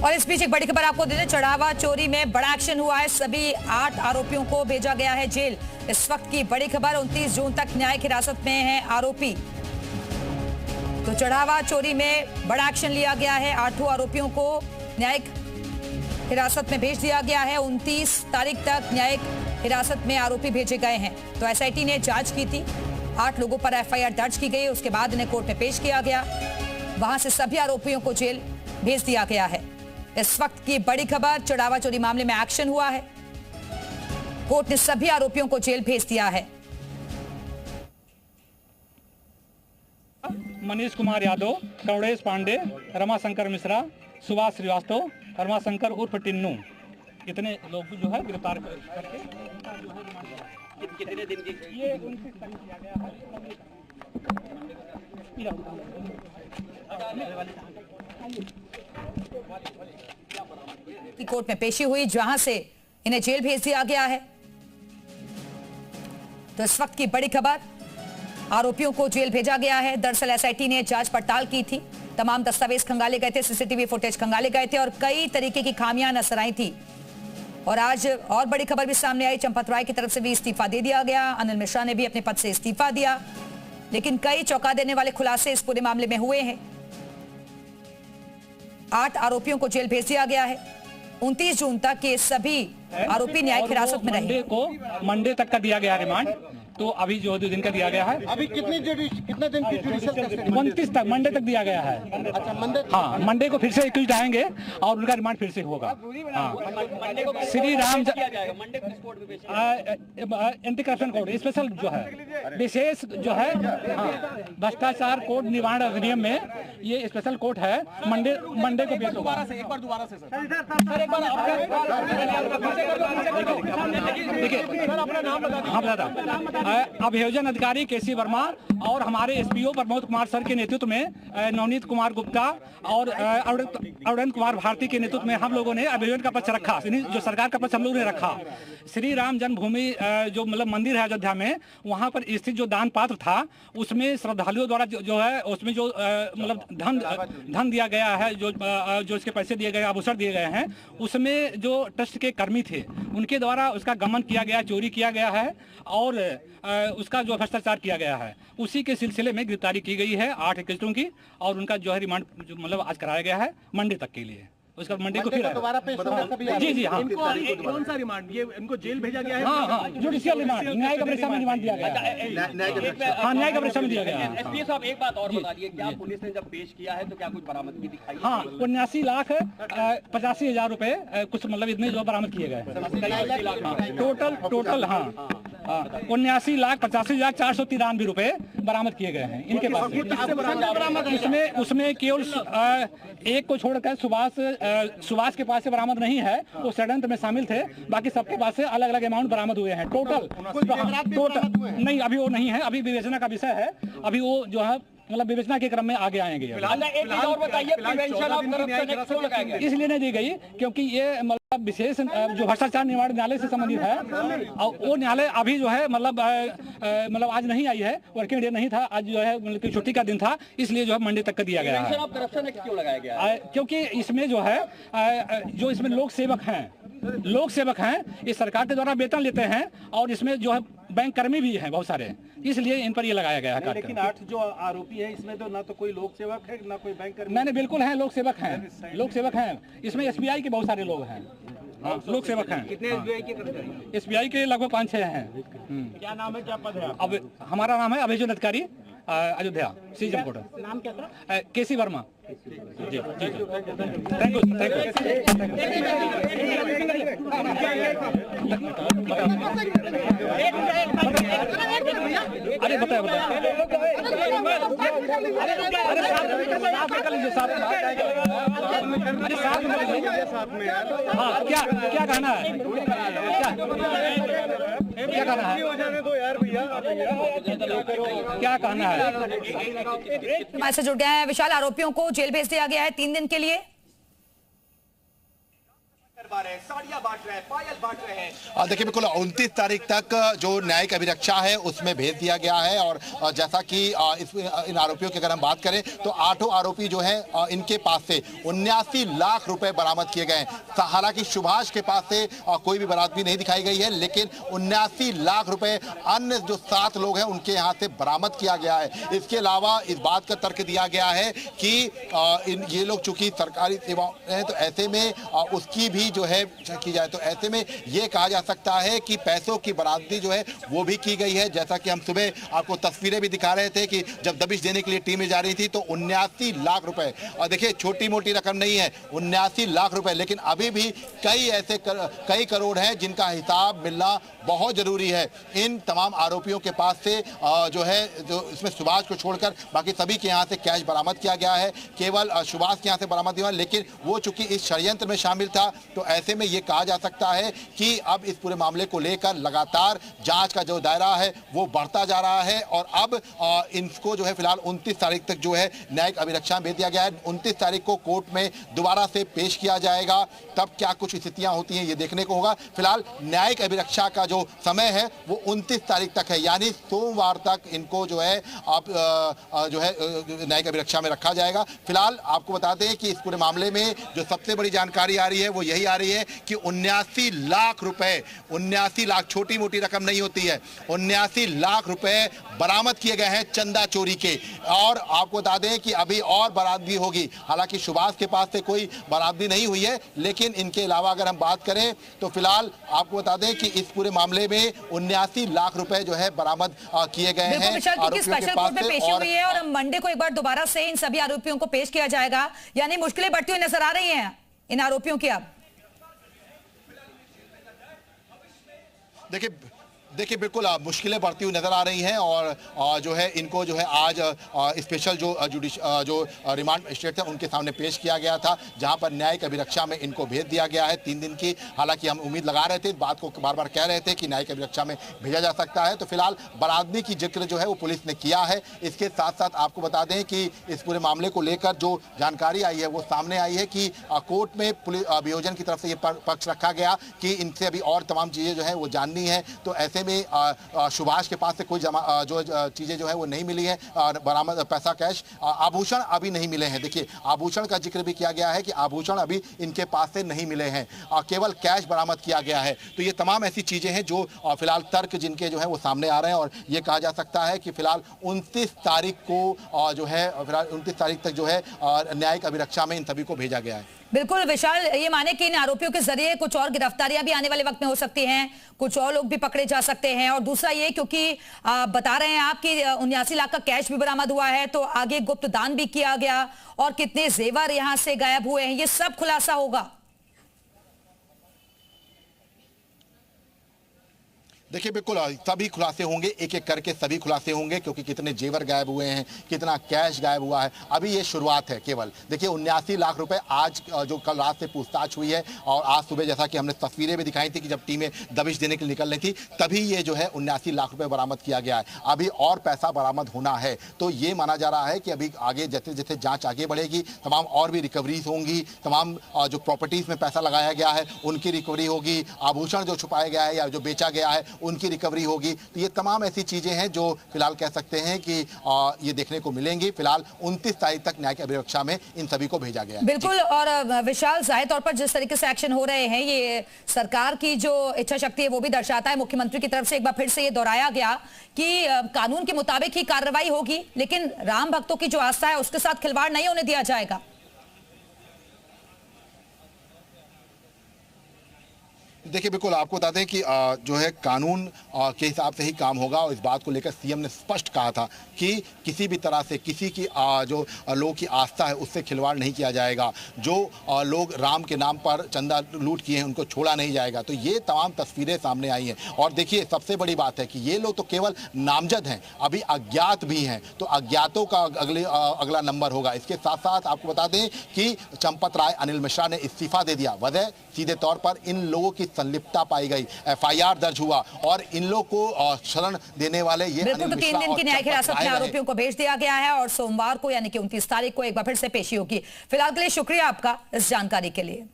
और इस बीच एक बड़ी खबर आपको दे दें, चढ़ावा चोरी में बड़ा एक्शन हुआ है। सभी 8 आरोपियों को भेजा गया है जेल। इस वक्त की बड़ी खबर, 29 जून तक न्यायिक हिरासत में है आरोपी। तो चढ़ावा चोरी में बड़ा एक्शन लिया गया है। 8 आरोपियों को न्यायिक हिरासत में भेज दिया गया है। 29 तारीख तक न्यायिक हिरासत में आरोपी भेजे गए हैं। तो एसआईटी ने जांच की थी, 8 लोगों पर एफआईआर दर्ज की गई। उसके बाद इन्हें कोर्ट में पेश किया गया। वहां से सभी आरोपियों को जेल भेज दिया गया है। इस वक्त की बड़ी खबर, चढ़ावा चोरी मामले में एक्शन हुआ है। कोर्ट ने सभी आरोपियों को जेल भेज दिया है। मनीष कुमार यादव, कवड़ेश पांडे, रमाशंकर मिश्रा, सुभाष श्रीवास्तव, रमाशंकर उर्फ टिन्नू, इतने लोग जो है गिरफ्तार करके कितने दिन की ये 29 तारीख किया गया है। कोर्ट में पेशी हुई, जहां से इन्हें जेल भेज दिया गया है। तो इस वक्त की बड़ी खबर, आरोपियों को जेल भेजा गया है। दरअसल एसआईटी ने जांच पड़ताल की थी, तमाम दस्तावेज खंगाले गए थे, सीसीटीवी फुटेज खंगाले गए थे और कई तरीके की खामियां नजर आई थी। और आज और बड़ी खबर भी सामने आई, चंपत राय की तरफ से भी इस्तीफा दे दिया गया। अनिल मिश्रा ने भी अपने पद से इस्तीफा दिया। लेकिन कई चौंका देने वाले खुलासे इस पूरे मामले में हुए हैं। 8 आरोपियों को जेल भेज दिया गया है। 29 जून तक के सभी आरोपी न्यायिक हिरासत में रहे। मंडे तक का दिया गया रिमांड। तो अभी जो 2 दिन का दिया गया है। अभी कितने दिन की जुडिशियल कस्टडी? 29 तक, मंडे तक दिया गया है। अच्छा, मंडे? हाँ, मंडे को फिर से एक्यूज आएंगे और उनका रिमांड फिर से होगा। हाँ, Shri Ram anti corruption code special जो है, विशेष जो है, हाँ, भ्रष्टाचार कोड निवारण अधिनियम में ये स्पेशल कोर्ट है। मंडे को पेश होगा। एक बार दोबारा से सर। देखिए, हाँ बताता, अभियोजन अधिकारी केसी वर्मा और हमारे एसपीओ प्रमोद कुमार सर के नेतृत्व में नवनीत कुमार गुप्ता और अरुण कुमार भारती के नेतृत्व में हम लोगों ने अभियोजन का पक्ष रखा। जो सरकार का पक्ष हम लोगों ने रखा। श्री राम जन्मभूमि जो मतलब मंदिर है अयोध्या में, वहां पर स्थित जो दान पात्र था, उसमें श्रद्धालुओं द्वारा जो है उसमें जो मतलब धन दिया गया है, जो इसके पैसे दिए गए, आभूषण दिए गए हैं, उसमें जो ट्रस्ट के कर्मी थे उनके द्वारा उसका गमन किया गया, चोरी किया गया है और उसका जो भ्रष्टाचार किया गया है। उसी के सिलसिले में गिरफ्तारी की गई है 8 एकिस्टों की और उनका जो है रिमांड मतलब आज कराया गया है मंडे तक के लिए। उसका मंडे को फिर दोबारा पेश होगा। जी जी हाँ। कौन सा रिमांड? ये इनको जेल भेजा गया है? हाँ हाँ, जुडिशियल रिमांड, न्यायिक अभिरक्षा में रिमांड दिया गया है। हाँ, न्यायिक अभिरक्षा में दिया गया है। एसपी साहब एक बात और बता दिए, क्या पुलिस ने जब पेश किया है तो क्या कुछ बरामदगी दिखाई? हाँ, 79,85,000 रुपए कुछ मतलब इतने जो बरामद किए गए हैं। टोटल हाँ 79,85,493 रुपए बरामद किए गए हैं इनके पास। उसमें केवल एक को छोड़कर सुभाष के पास से बरामद नहीं है, वो षड्यंत्र में शामिल थे। बाकी सबके पास से अलग अलग अमाउंट बरामद हुए हैं। टोटल नहीं, अभी वो नहीं है, अभी विवेचना का विषय है। अभी वो जो है मतलब विवेचना के क्रम में आगे आएंगे। इसलिए नहीं दी गई क्योंकि ये मतलब विशेष जो भ्रष्टाचार निवारण न्यायालय से संबंधित है और वो न्यायालय अभी जो है मतलब आज नहीं आई है, वर्किंग डे नहीं था, आज जो है मतलब छुट्टी का दिन था, इसलिए जो है मंडे तक का दिया गया है। क्यों लगाया गया? क्योंकि इसमें जो है जो इसमें लोक सेवक हैं, इस सरकार के द्वारा वेतन लेते हैं और इसमें जो है बैंक कर्मी भी हैं बहुत सारे, इसलिए इन पर ये लगाया गया है। लेकिन 8 जो आरोपी है इसमें तो ना तो कोई लोक सेवक है ना कोई बैंक कर्मी। मैंने बिल्कुल हैं, लोक सेवक हैं। इसमें एसबीआई के बहुत सारे लोग हैं। हाँ, लोक सेवक हैं। कितने एसबीआई के कर्मचारी? एसबीआई के लगभग 5-6 हैं। क्या नाम है, क्या पद है? अब हमारा नाम है अभियोजन अधिकारी अयोध्या सीजन कोर्ट। नाम क्या था? केसी वर्मा। जी थैंक यू। अरे बताए हाँ, क्या कहना है? क्या कहना है? क्या कहना है? हमारे से जुड़ गए हैं विशाल। आरोपियों को जेल भेज दिया गया है 3 दिन के लिए। साड़ियां बांट रहे हैं, पायल बांट रहे हैं। देखिए बिल्कुल 29 तारीख तक जो न्यायिक अभिरक्षा है उसमें भेज दिया गया है और जैसा कि इन आरोपियों की अगर हम बात करें तो 8 आरोपी जो हैं इनके पास से 79 लाख रुपए बरामद किए गए हैं। हालांकि सुभाष के पास से कोई भी बरामदगी नहीं दिखाई गई है, लेकिन 79 लाख रुपए अन्य जो 7 लोग हैं उनके यहाँ से बरामद किया गया है। इसके अलावा इस बात का तर्क दिया गया है कि ये लोग चूंकि सरकारी सेवा हैं तो ऐसे में उसकी भी जो है की जाए तो ऐसे में ये कहा जा सकता है कि पैसों की बरामदगी जो है वो भी की गई है। जैसा कि हम सुबह आपको तस्वीरें भी दिखा रहे थे कि जब दबिश देने के लिए टीमें जा रही थी तो 79 लाख रुपए, और देखिए छोटी मोटी रकम नहीं है 79 लाख रुपए, लेकिन अभी भी कई करोड़ हैं जिनका हिसाब मिलना बहुत जरूरी है। इन तमाम आरोपियों के पास से जो इसमें सुभाष को छोड़कर बाकी सभी के यहाँ से कैश बरामद किया गया है। केवल सुभाष के यहाँ से बरामद हुआ, लेकिन वो चूंकि इस षड्यंत्र में शामिल था तो ऐसे में ये कहा जा सकता है कि अब इस पूरे मामले को लेकर लगातार जांच का जो दायरा है वो बढ़ता जा रहा है और अब इनको जो है फिलहाल 29 तारीख तक जो है न्यायिक अभिरक्षा में भेज दिया गया है। 29 तारीख को कोर्ट में दोबारा से पेश किया जाएगा, तब क्या कुछ स्थितियां होती हैं ये देखने को होगा। फिलहाल न्यायिक अभिरक्षा का जो समय है वो 29 तारीख तक है, यानी सोमवार तक इनको जो है न्यायिक अभिरक्षा में रखा जाएगा। फिलहाल आपको बता दें कि इस पूरे मामले में जो सबसे बड़ी जानकारी आ रही है वो यही आ रही है कि 79 लाख रुपए, 79 लाख छोटी मोटी रकम नहीं होती है, 79 लाख रुपए बरामद किए गए हैं चंदा चोरी के। और आपको बता दें कि अभी और बरामदगी होगी। हालांकि सुभाष के पास से कोई बरामदगी नहीं हुई है, लेकिन इनके अलावा अगर हम बात करें तो फिलहाल आपको बता दें कि इस पूरे मामले में 79 लाख रुपए जो है बरामद किए गए हैं स्पेशल कोर्ट में पेशी हुई है और मंडे को एक बार दोबारा से इन सभी आरोपियों को पेश किया जाएगा, यानी मुश्किलें बढ़ती हुई नजर आ रही हैं इन आरोपियों की। अब देखिए बिल्कुल मुश्किलें बढ़ती हुई नजर आ रही हैं और जो है इनको जो है आज स्पेशल जो रिमांड मजिस्ट्रेट थे उनके सामने पेश किया गया था, जहां पर न्यायिक अभिरक्षा में इनको भेज दिया गया है 3 दिन की। हालांकि हम उम्मीद लगा रहे थे, इस बात को बार बार कह रहे थे कि न्यायिक अभिरक्षा में भेजा जा सकता है। तो फिलहाल बरामदगी की जिक्र जो है वो पुलिस ने किया है। इसके साथ साथ आपको बता दें कि इस पूरे मामले को लेकर जो जानकारी आई है वो सामने आई है कि कोर्ट में पुलिस अभियोजन की तरफ से ये पक्ष रखा गया कि इनसे अभी और तमाम चीजें जो है वो जाननी है। तो ऐसे में सुभाष के पास से कोई जो चीजें जो है वो नहीं मिली है, बरामद पैसा कैश आभूषण अभी नहीं मिले हैं। देखिए आभूषण का जिक्र भी किया गया है कि आभूषण अभी इनके पास से नहीं मिले हैं, केवल कैश बरामद किया गया है। तो ये तमाम ऐसी चीजें हैं जो फिलहाल तर्क जिनके जो है वो सामने आ रहे हैं और ये कहा जा सकता है कि फिलहाल 29 तारीख को जो है फिलहाल 29 तारीख तक जो है न्यायिक अभिरक्षा में इन सभी को भेजा गया है। बिल्कुल विशाल, ये माने कि इन आरोपियों के जरिए कुछ और गिरफ्तारियां भी आने वाले वक्त में हो सकती हैं, कुछ और लोग भी पकड़े जा सकते हैं। और दूसरा ये क्योंकि बता रहे हैं आप कि 79 लाख का कैश भी बरामद हुआ है, तो आगे गुप्त दान भी किया गया और कितने जेवर यहां से गायब हुए हैं, ये सब खुलासा होगा। देखिए बिल्कुल सभी खुलासे होंगे, एक एक करके सभी खुलासे होंगे, क्योंकि कितने जेवर गायब हुए हैं, कितना कैश गायब हुआ है, अभी ये शुरुआत है केवल। देखिए 79 लाख रुपए आज जो कल रात से पूछताछ हुई है और आज सुबह जैसा कि हमने तस्वीरें भी दिखाई थी कि जब टीमें दबिश देने के लिए निकल रही थी तभी ये जो है 79 लाख रुपए बरामद किया गया है। अभी और पैसा बरामद होना है, तो ये माना जा रहा है कि अभी आगे जैसे जैसे जाँच आगे बढ़ेगी तमाम और भी रिकवरीज होंगी, तमाम जो प्रॉपर्टीज में पैसा लगाया गया है उनकी रिकवरी होगी, आभूषण जो छुपाया गया है या जो बेचा गया है उनकी रिकवरी होगी। तो ये तमाम ऐसी चीजें हैं जो फिलहाल कह सकते हैं कि ये देखने को मिलेंगी। फिलहाल 29 तारीख तक न्यायिक अभिरक्षा में इन सभी को भेजा गया है। बिल्कुल, और विशाल जाहिर तौर पर जिस तरीके से एक्शन हो रहे हैं ये सरकार की जो इच्छा शक्ति है वो भी दर्शाता है। मुख्यमंत्री की तरफ से एक बार फिर से ये दोहराया गया कि कानून के मुताबिक ही कार्रवाई होगी, लेकिन राम भक्तों की जो आस्था है उसके साथ खिलवाड़ नहीं होने दिया जाएगा। देखिए बिल्कुल आपको बता दें कि जो है कानून के हिसाब से ही काम होगा और इस बात को लेकर सीएम ने स्पष्ट कहा था कि किसी भी तरह से किसी की जो लोगों की आस्था है उससे खिलवाड़ नहीं किया जाएगा। जो लोग राम के नाम पर चंदा लूट किए हैं उनको छोड़ा नहीं जाएगा। तो ये तमाम तस्वीरें सामने आई हैं और देखिए सबसे बड़ी बात है कि ये लोग तो केवल नामजद हैं, अभी अज्ञात भी हैं, तो अज्ञातों का अगला नंबर होगा। इसके साथ साथ आपको बता दें कि चंपत राय अनिल मिश्रा ने इस्तीफा दे दिया, वजह सीधे तौर पर इन लोगों की संलिप्तता पाई गई, एफआईआर दर्ज हुआ और इन लोग को शरण देने वाले ये बिल्कुल। तो 3 दिन की न्यायिक हिरासत में आरोपियों को भेज दिया गया है और सोमवार को यानी कि 29 तारीख को एक बार फिर से पेशी होगी। फिलहाल के लिए शुक्रिया आपका इस जानकारी के लिए।